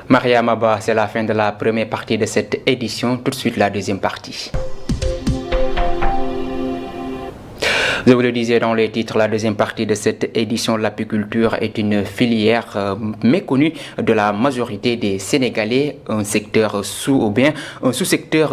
Maria Maba, c'est la fin de la première partie de cette édition. Tout de suite, la deuxième partie. Je vous le disais dans les titres, la deuxième partie de cette édition, l'apiculture est une filière méconnue de la majorité des Sénégalais, un sous-secteur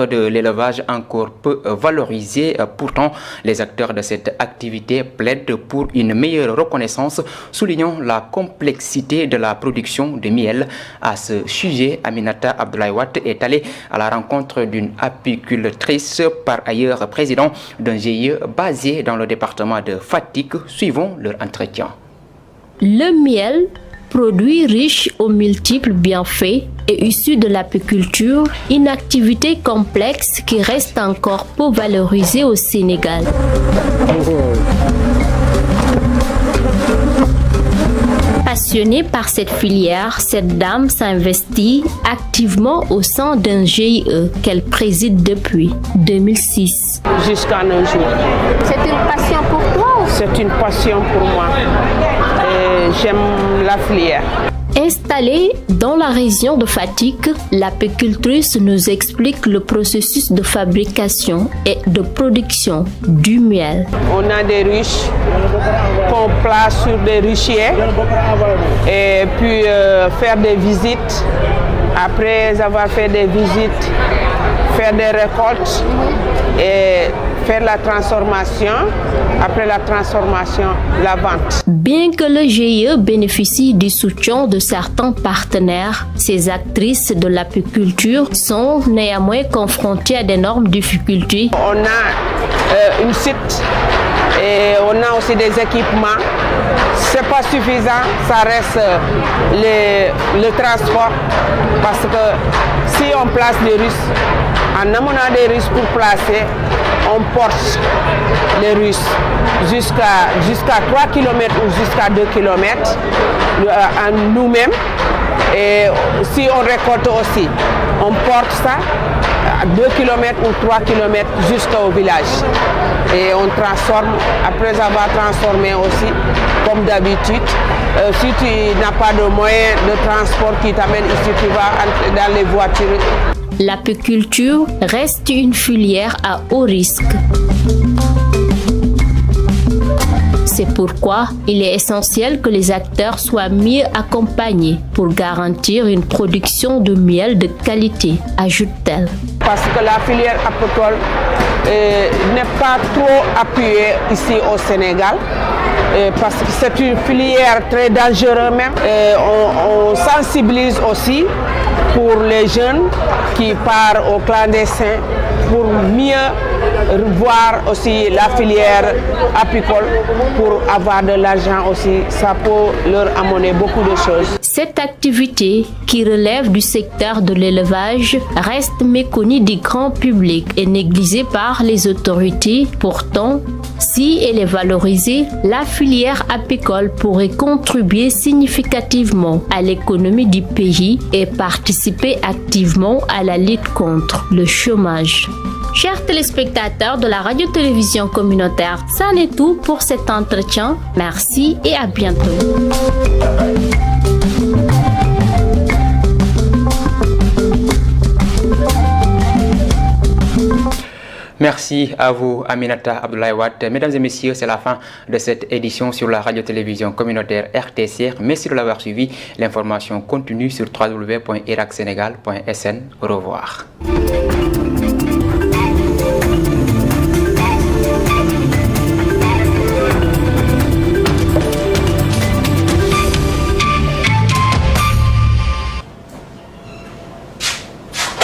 de l'élevage encore peu valorisé. Pourtant, les acteurs de cette activité plaident pour une meilleure reconnaissance, soulignant la complexité de la production de miel. À ce sujet, Aminata Abdoulaye Wade est allée à la rencontre d'une apicultrice, par ailleurs président d'un GIE basé dans le département de Fatick. Suivons leur entretien. Le miel, produit riche aux multiples bienfaits et issu de l'apiculture, une activité complexe qui reste encore peu valorisée au Sénégal. Passionnée par cette filière, cette dame s'investit activement au sein d'un GIE qu'elle préside depuis 2006. Jusqu'à nos jours. C'est une passion pour toi? C'est une passion pour moi. J'aime la filière. Installée dans la région de Fatick, l'apicultrice nous explique le processus de fabrication et de production du miel. On a des ruches qu'on place sur des ruchiers et puis faire des visites. Après avoir fait des visites, faire des récoltes et faire la transformation. Après la transformation, la vente. Bien que le GIE bénéficie du soutien de certains partenaires, ces actrices de l'apiculture sont néanmoins confrontées à d'énormes difficultés. On a une site et on a aussi des équipements. C'est pas suffisant, ça reste le transport parce que si on place des Russes, en amenant des Russes pour placer, on porte les Russes jusqu'à 3 km ou jusqu'à 2 km nous-mêmes. Et si on récolte aussi, on porte ça à 2 km ou 3 km jusqu'au village. Et on transforme, après avoir transformé aussi, comme d'habitude. Si tu n'as pas de moyen de transport qui t'amène ici, tu vas dans les voitures. L'apiculture reste une filière à haut risque. C'est pourquoi il est essentiel que les acteurs soient mieux accompagnés pour garantir une production de miel de qualité, ajoute-t-elle. Parce que la filière apicole n'est pas trop appuyée ici au Sénégal. Parce que c'est une filière très dangereuse même. On sensibilise aussi pour les jeunes qui partent au clandestin pour mieux voir aussi la filière apicole pour avoir de l'argent aussi. Ça peut leur amener beaucoup de choses. Cette activité, qui relève du secteur de l'élevage, reste méconnue du grand public et négligée par les autorités. Pourtant, si elle est valorisée, la filière apicole pourrait contribuer significativement à l'économie du pays et participer activement à la lutte contre le chômage. Chers téléspectateurs de la radio-télévision communautaire, ça en est tout pour cet entretien. Merci et à bientôt. Merci à vous, Aminata Abdoulaye Wade. Mesdames et messieurs, c'est la fin de cette édition sur la radio-télévision communautaire RTCR. Merci de l'avoir suivi. L'information continue sur www.iracsenegal.sn. Au revoir.